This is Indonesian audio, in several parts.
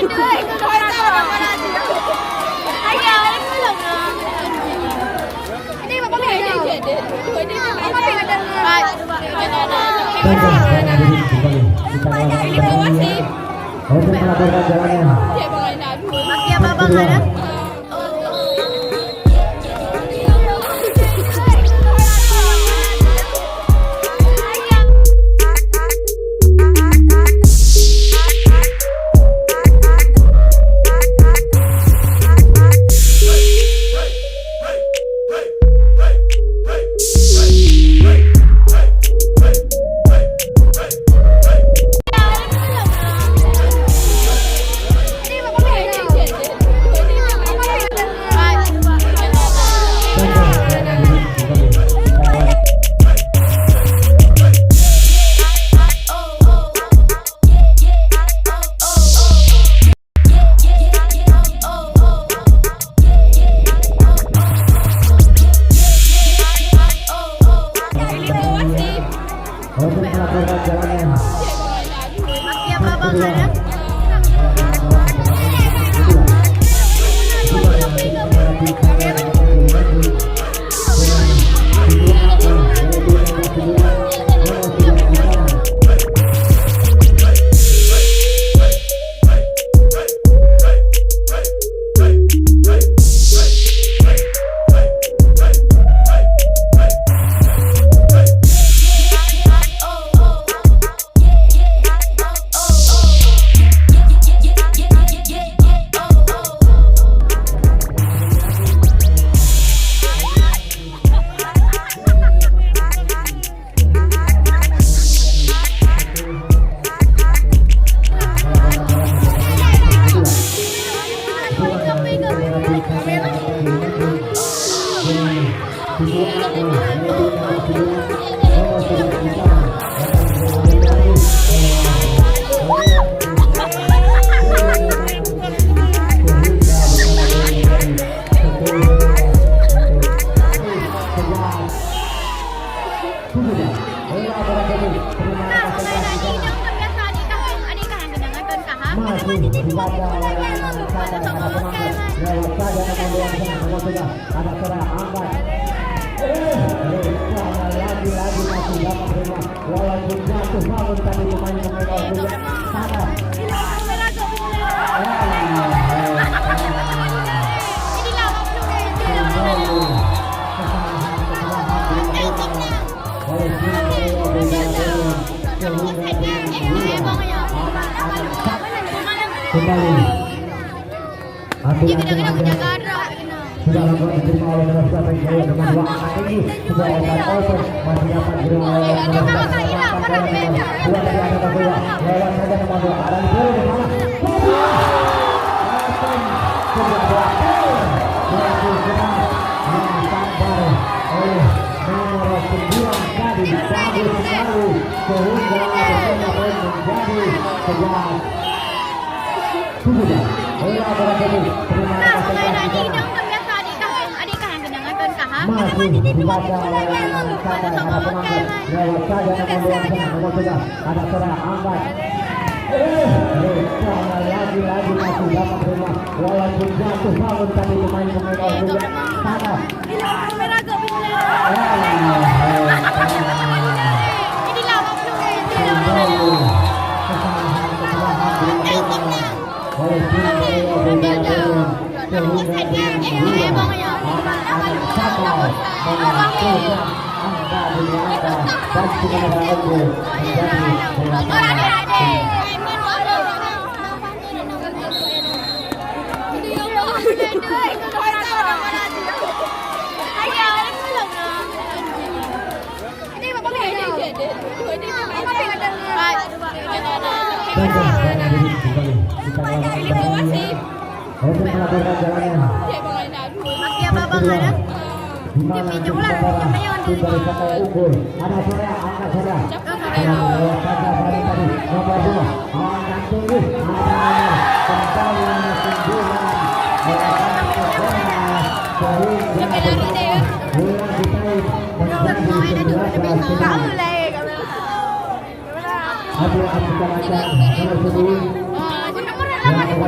Masih apa bang ada? Masih apa bang ada? Kembali sudah lakukan diterima oleh nomor 9 yang dengan 2 angka tinggi sudah obat over masih dapat diterima oleh nomor 11 dua dari angka kedua lewat saja nomor 2 ada di mana sudah berakhir oleh nomor 9 tadi bagus sekali sehingga menjadi 11 sudah bola beragam terima kasih masih dibaca oleh kata penonton lewat saja nomor 2 ada seorang angkat lagi masih dapat terima walaupun jatuh bangun tadi pemain-pemain juga sana Masih apa bang ada? Pinjam lah, pinjamnya ada saya angkat saya lewat saja tadi nomor 2 angkat tinggi ada kembali 9 sehingga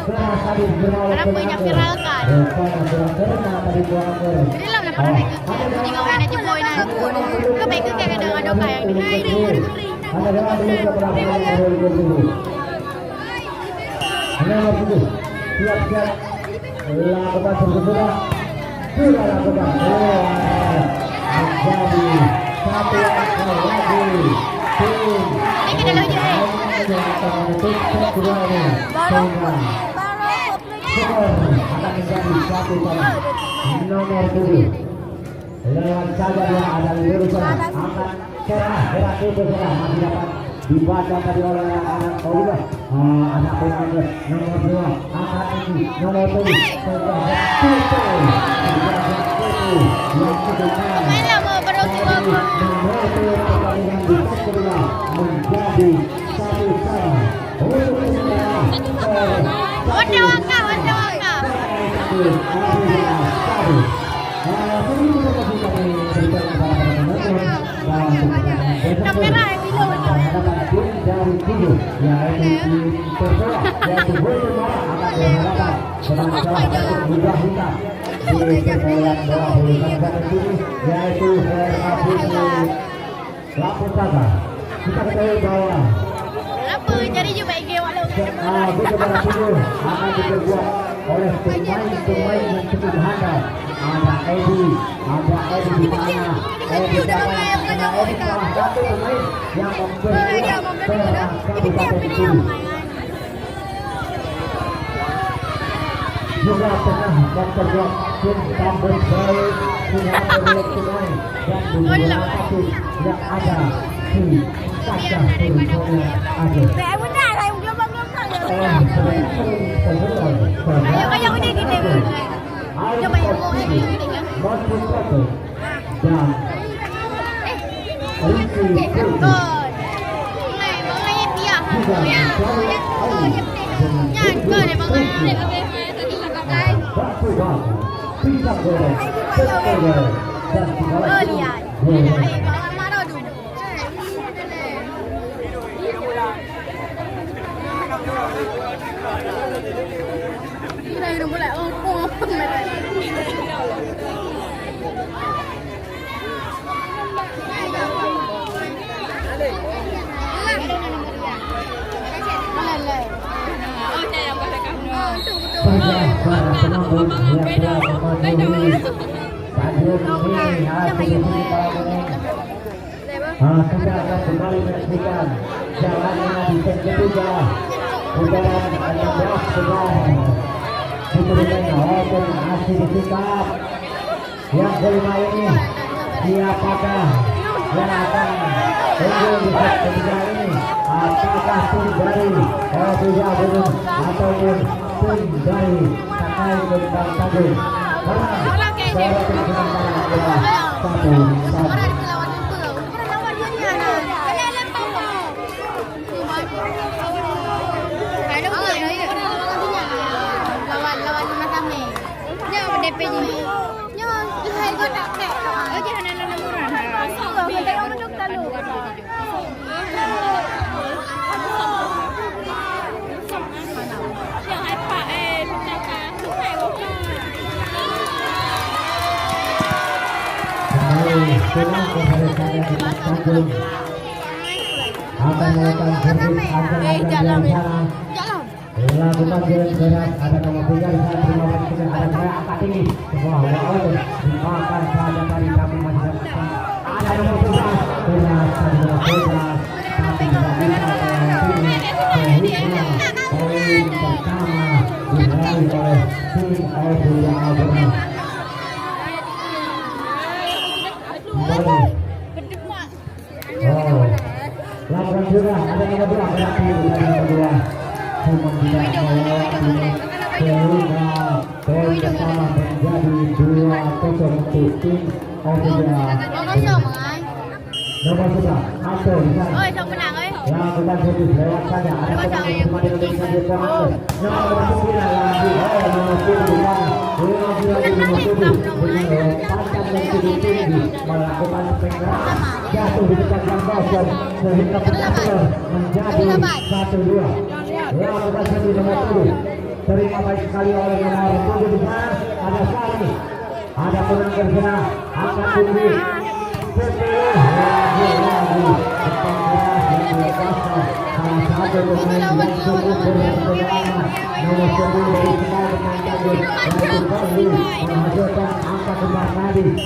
Karena punya viral kan. Jadi lah nak pernah ikut jika orang nak boy nak ke baik ke kadang-kadang kayak hai dia nomor 7 lewat saja dia ada lulusan angkat cerah gerak itu cerah masih dapat dibaca tadi oleh anak Oliver anak pemain nomor 2 angkat ini nomor 7 yang kedua menjadi satu sama kita ketahui bahwa apa jadi juga IG walau akan diperbuat oleh pemain-pemain yang cukup handal. Ada Edi di mana? Edi salah satu pemain yang memperkuat Kabupaten Kudus. Juga pernah memperkuat tim Tambun Baru punya pemain dan beberapa satu yang ada di Kaca Turunnya ada. Kayak udah gini bu. Coba yang mau ini kan. Dan udah mulai ngomong. Sudah akan kembali menyaksikan jalannya di set ketiga putaran ke-16 sudah diberikan walaupun masih disikap yang kelima ini siapakah yang akan unggul di set ketiga ini, apakah tim dari Ovidia Gunung ataupun tim dari Sakai Bintang Tagung, karena saya sementara adalah 1-1. DP ni. Nyo, hai ko tak kek. Oh, jangan ada namuran. Kita yang menuk talu. Yang hai pak pecaka, hai ko. Kembali pulang kepada saya di Tanjung akan melakukan servis antar jalan lakukan jalan berat, ada nomor 3 di sana, terima kasih, ada saya angkat tinggi sebuah walaupun dimakan saja tadi tapi masih ada nomor 11 berat, ada nomor 11 tapi tidak bisa sehingga poin pertama diraih oleh tim Ovidia Gunung. Laporan sudah ada nomor 2 berarti ada nomor 2 cuma tidak melewati sehingga poin pertama menjadi 2-0 untuk tim Ovidia. Nomor 3 Anto di sana. Oi, siapa menang oi? Lakukan servis lewat saja. Ada pemain Indonesia di sana. Nomor 9 lagi. Nomor 7 di sana. Nomor 7 panjang dan tinggi melakukan pengeras jatuh di dekat yang kosong sehingga berhasil menjadi 1-2. Lakukan servis nomor 7. Terima baik sekali oleh nomor 7 di sana. Ada Sari. Ada penangkar sana. Akan tinggi.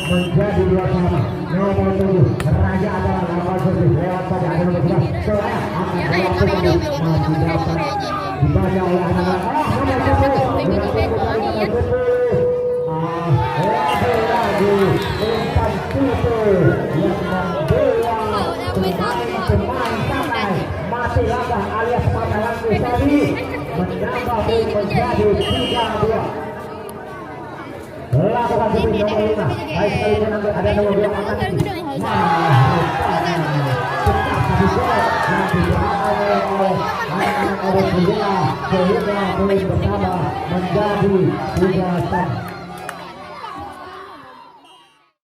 Menjadi 2-sama. Nomor 7 Raja adalah lawan servis lewat pada ada nomor 11 Soraya akan melakukan masih dapat dibaca oleh anak-anak lagi umpan tutur yang membela pemain Sakai mati langkah alias patah langkah tadi menambah poin menjadi 3-2. Lakukan servis nomor 5 baik sekali menangkap ada nomor 2 akan tetap kasih gol yang diberikan oleh anak-anak Ovidia sehingga poin pertama menjadi 3-1.